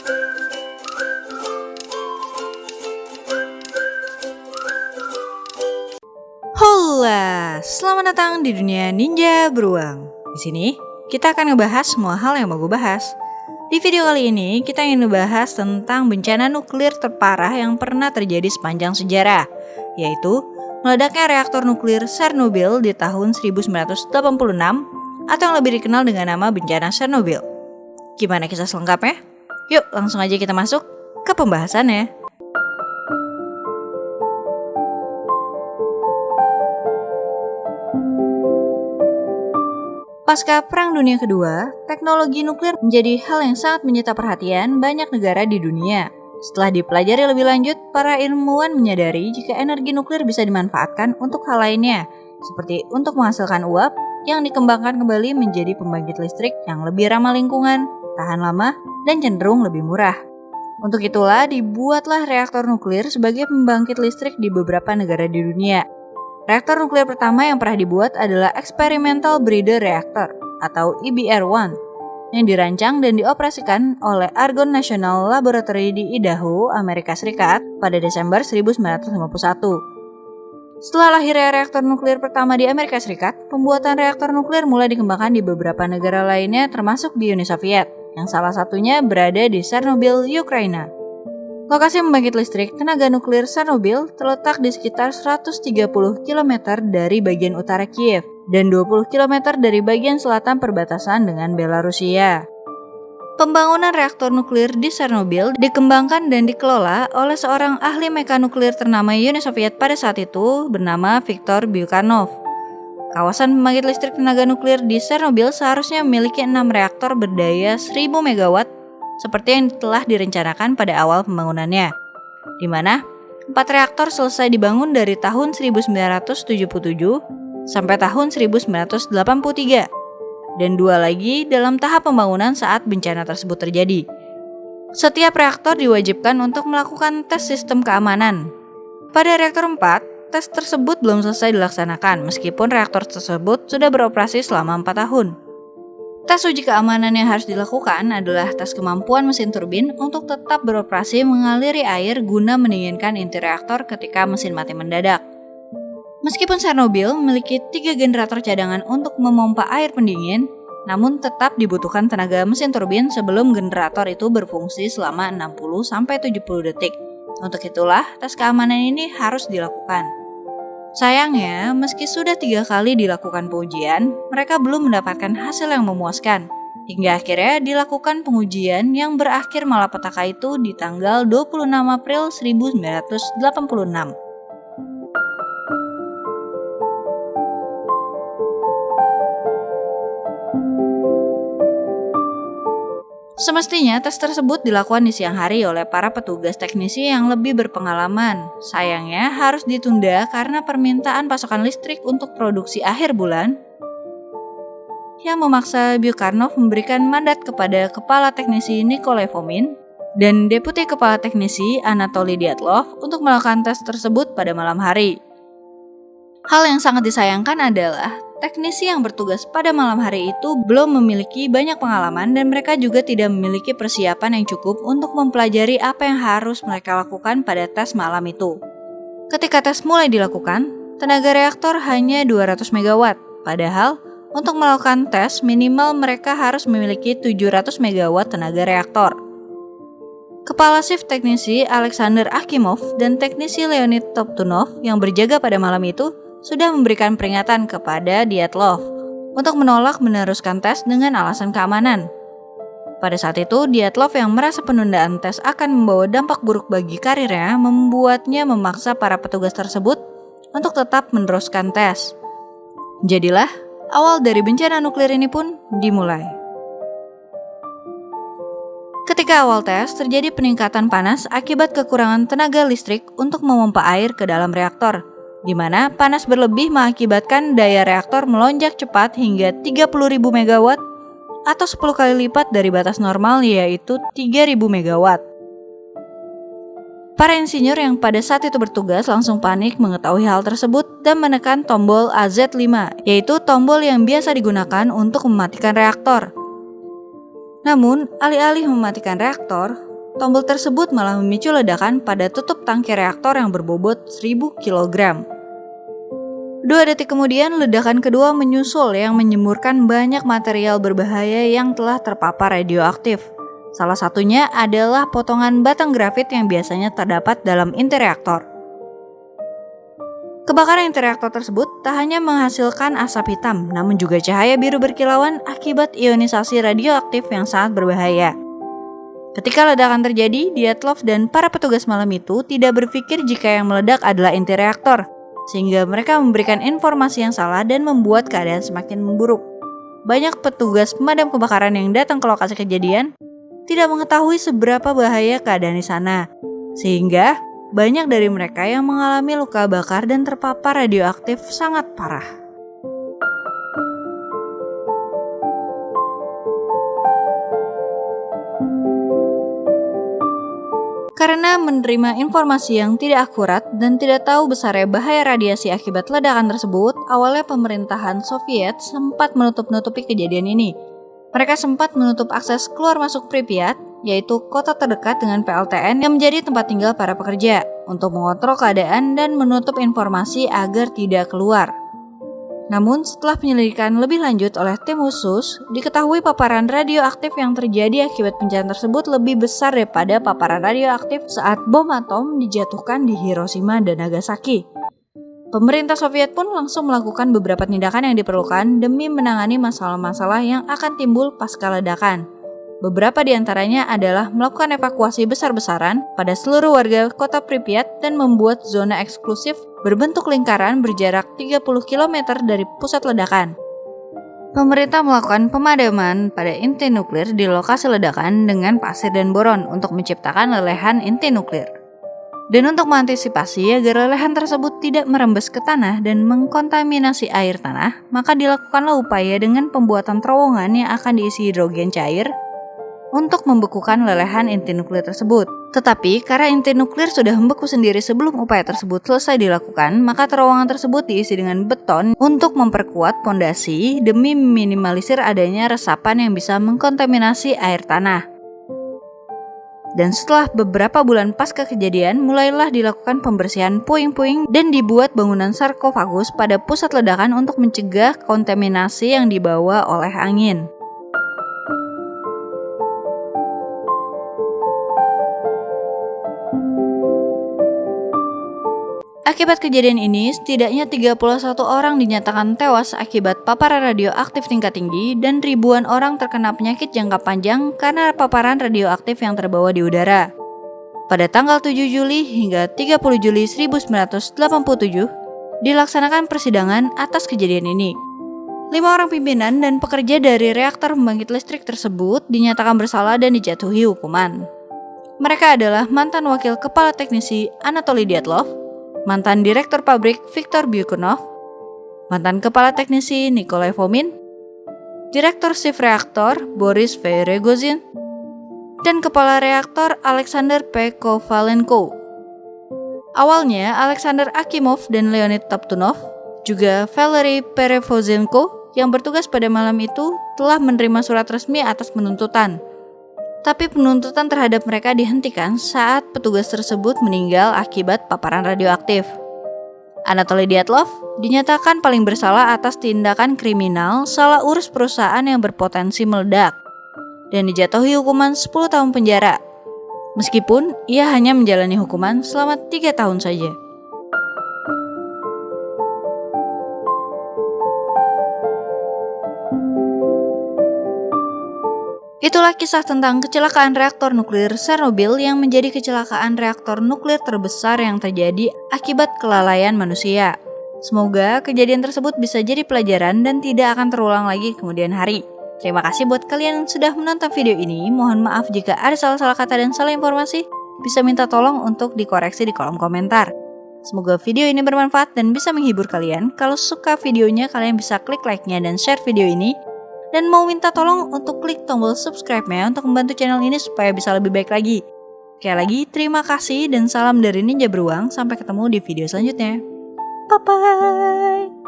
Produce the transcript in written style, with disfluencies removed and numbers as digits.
Hola, selamat datang di dunia ninja beruang. Di sini kita akan ngebahas semua hal yang mau gue bahas. Di video kali ini kita ingin ngebahas tentang bencana nuklir terparah yang pernah terjadi sepanjang sejarah, yaitu meledaknya reaktor nuklir Chernobyl di tahun 1986 atau yang lebih dikenal dengan nama bencana Chernobyl. Gimana kisah selengkapnya? Yuk langsung aja kita masuk ke pembahasannya. Pasca Perang Dunia Kedua, teknologi nuklir menjadi hal yang sangat menyita perhatian banyak negara di dunia. Setelah dipelajari lebih lanjut, para ilmuwan menyadari jika energi nuklir bisa dimanfaatkan untuk hal lainnya, seperti untuk menghasilkan uap yang dikembangkan kembali menjadi pembangkit listrik yang lebih ramah lingkungan, tahan lama, dan cenderung lebih murah. Untuk itulah dibuatlah reaktor nuklir sebagai pembangkit listrik di beberapa negara di dunia. Reaktor nuklir pertama yang pernah dibuat adalah Experimental Breeder Reactor atau EBR-1 yang dirancang dan dioperasikan oleh Argonne National Laboratory di Idaho, Amerika Serikat pada Desember 1951. Setelah lahirnya reaktor nuklir pertama di Amerika Serikat, pembuatan reaktor nuklir mulai dikembangkan di beberapa negara lainnya termasuk di Uni Soviet, yang salah satunya berada di Chernobyl, Ukraina. Lokasi pembangkit listrik tenaga nuklir Chernobyl terletak di sekitar 130 km dari bagian utara Kiev dan 20 km dari bagian selatan perbatasan dengan Belarusia. Pembangunan reaktor nuklir di Chernobyl dikembangkan dan dikelola oleh seorang ahli mekanuklir ternama Uni Soviet pada saat itu bernama Viktor Bukhanov. Kawasan pembangkit listrik tenaga nuklir di Chernobyl seharusnya memiliki 6 reaktor berdaya 1000 MW seperti yang telah direncanakan pada awal pembangunannya, di mana 4 reaktor selesai dibangun dari tahun 1977 sampai tahun 1983, dan 2 lagi dalam tahap pembangunan saat bencana tersebut terjadi. Setiap reaktor diwajibkan untuk melakukan tes sistem keamanan. Pada reaktor 4, tes tersebut belum selesai dilaksanakan meskipun reaktor tersebut sudah beroperasi selama 4 tahun. Tes uji keamanan yang harus dilakukan adalah tes kemampuan mesin turbin untuk tetap beroperasi mengaliri air guna mendinginkan inti reaktor ketika mesin mati mendadak. Meskipun Chernobyl memiliki 3 generator cadangan untuk memompa air pendingin, namun tetap dibutuhkan tenaga mesin turbin sebelum generator itu berfungsi selama 60-70 detik. Untuk itulah tes keamanan ini harus dilakukan. Sayangnya, meski sudah 3 kali dilakukan pengujian, mereka belum mendapatkan hasil yang memuaskan. Hingga akhirnya dilakukan pengujian yang berakhir malapetaka itu di tanggal 26 April 1986. Semestinya tes tersebut dilakukan di siang hari oleh para petugas teknisi yang lebih berpengalaman. Sayangnya harus ditunda karena permintaan pasokan listrik untuk produksi akhir bulan yang memaksa Bukhanov memberikan mandat kepada kepala teknisi Nikolai Fomin dan deputi kepala teknisi Anatoly Dyatlov untuk melakukan tes tersebut pada malam hari. Hal yang sangat disayangkan adalah teknisi yang bertugas pada malam hari itu belum memiliki banyak pengalaman dan mereka juga tidak memiliki persiapan yang cukup untuk mempelajari apa yang harus mereka lakukan pada tes malam itu. Ketika tes mulai dilakukan, tenaga reaktor hanya 200 MW, padahal untuk melakukan tes minimal mereka harus memiliki 700 MW tenaga reaktor. Kepala shift teknisi Alexander Akimov dan teknisi Leonid Toptunov yang berjaga pada malam itu sudah memberikan peringatan kepada Dyatlov untuk menolak meneruskan tes dengan alasan keamanan. Pada saat itu, Dyatlov yang merasa penundaan tes akan membawa dampak buruk bagi karirnya membuatnya memaksa para petugas tersebut untuk tetap meneruskan tes. Jadilah, awal dari bencana nuklir ini pun dimulai. Ketika awal tes, terjadi peningkatan panas akibat kekurangan tenaga listrik untuk memompa air ke dalam reaktor, di mana panas berlebih mengakibatkan daya reaktor melonjak cepat hingga 30.000 MW atau 10 kali lipat dari batas normal yaitu 3.000 MW. Para insinyur yang pada saat itu bertugas langsung panik mengetahui hal tersebut dan menekan tombol AZ5, yaitu tombol yang biasa digunakan untuk mematikan reaktor. Namun, alih-alih mematikan reaktor, tombol tersebut malah memicu ledakan pada tutup tangki reaktor yang berbobot 1000 kg. 2 detik kemudian, ledakan kedua menyusul yang menyemburkan banyak material berbahaya yang telah terpapar radioaktif. Salah satunya adalah potongan batang grafit yang biasanya terdapat dalam inti reaktor. Kebakaran inti reaktor tersebut tak hanya menghasilkan asap hitam, namun juga cahaya biru berkilauan akibat ionisasi radioaktif yang sangat berbahaya. Ketika ledakan terjadi, Dyatlov dan para petugas malam itu tidak berpikir jika yang meledak adalah inti reaktor, sehingga mereka memberikan informasi yang salah dan membuat keadaan semakin memburuk. Banyak petugas pemadam kebakaran yang datang ke lokasi kejadian tidak mengetahui seberapa bahaya keadaan di sana, sehingga banyak dari mereka yang mengalami luka bakar dan terpapar radioaktif sangat parah. Karena menerima informasi yang tidak akurat dan tidak tahu besarnya bahaya radiasi akibat ledakan tersebut, awalnya pemerintahan Soviet sempat menutup-nutupi kejadian ini. Mereka sempat menutup akses keluar masuk Pripyat, yaitu kota terdekat dengan PLTN yang menjadi tempat tinggal para pekerja, untuk mengontrol keadaan dan menutup informasi agar tidak keluar. Namun, setelah penyelidikan lebih lanjut oleh tim khusus, diketahui paparan radioaktif yang terjadi akibat bencana tersebut lebih besar daripada paparan radioaktif saat bom atom dijatuhkan di Hiroshima dan Nagasaki. Pemerintah Soviet pun langsung melakukan beberapa tindakan yang diperlukan demi menangani masalah-masalah yang akan timbul pasca ledakan. Beberapa di antaranya adalah melakukan evakuasi besar-besaran pada seluruh warga kota Pripyat dan membuat zona eksklusif berbentuk lingkaran berjarak 30 km dari pusat ledakan. Pemerintah melakukan pemadaman pada inti nuklir di lokasi ledakan dengan pasir dan boron untuk menciptakan lelehan inti nuklir. Dan untuk mengantisipasi agar lelehan tersebut tidak merembes ke tanah dan mengkontaminasi air tanah, maka dilakukanlah upaya dengan pembuatan terowongan yang akan diisi hidrogen cair untuk membekukan lelehan inti nuklir tersebut. Tetapi karena inti nuklir sudah membeku sendiri sebelum upaya tersebut selesai dilakukan, maka terowongan tersebut diisi dengan beton untuk memperkuat pondasi demi meminimalisir adanya resapan yang bisa mengkontaminasi air tanah. Dan setelah beberapa bulan pasca kejadian, mulailah dilakukan pembersihan puing-puing dan dibuat bangunan sarkofagus pada pusat ledakan untuk mencegah kontaminasi yang dibawa oleh angin. Akibat kejadian ini, setidaknya 31 orang dinyatakan tewas akibat paparan radioaktif tingkat tinggi dan ribuan orang terkena penyakit jangka panjang karena paparan radioaktif yang terbawa di udara. Pada tanggal 7 Juli hingga 30 Juli 1987, dilaksanakan persidangan atas kejadian ini. 5 orang pimpinan dan pekerja dari reaktor pembangkit listrik tersebut dinyatakan bersalah dan dijatuhi hukuman. Mereka adalah mantan wakil kepala teknisi Anatoly Dyatlov, mantan direktur pabrik Viktor Byukunov, mantan kepala teknisi Nikolai Fomin, direktur shift reaktor Boris V. Rogozin, dan kepala reaktor Alexander P. Kovalenko. Awalnya, Alexander Akimov dan Leonid Toptunov, juga Valery Perevozenko yang bertugas pada malam itu telah menerima surat resmi atas penuntutan. Tapi penuntutan terhadap mereka dihentikan saat petugas tersebut meninggal akibat paparan radioaktif. Anatoly Dyatlov dinyatakan paling bersalah atas tindakan kriminal salah urus perusahaan yang berpotensi meledak dan dijatuhi hukuman 10 tahun penjara. Meskipun ia hanya menjalani hukuman selama 3 tahun saja. Itulah kisah tentang kecelakaan reaktor nuklir Chernobyl yang menjadi kecelakaan reaktor nuklir terbesar yang terjadi akibat kelalaian manusia. Semoga kejadian tersebut bisa jadi pelajaran dan tidak akan terulang lagi kemudian hari. Terima kasih buat kalian yang sudah menonton video ini. Mohon maaf jika ada salah-salah kata dan salah informasi. Bisa minta tolong untuk dikoreksi di kolom komentar. Semoga video ini bermanfaat dan bisa menghibur kalian. Kalau suka videonya, kalian bisa klik like-nya dan share video ini. Dan mau minta tolong untuk klik tombol subscribe-nya untuk membantu channel ini supaya bisa lebih baik lagi. Sekali lagi, terima kasih dan salam dari Ninja Beruang. Sampai ketemu di video selanjutnya. Bye-bye!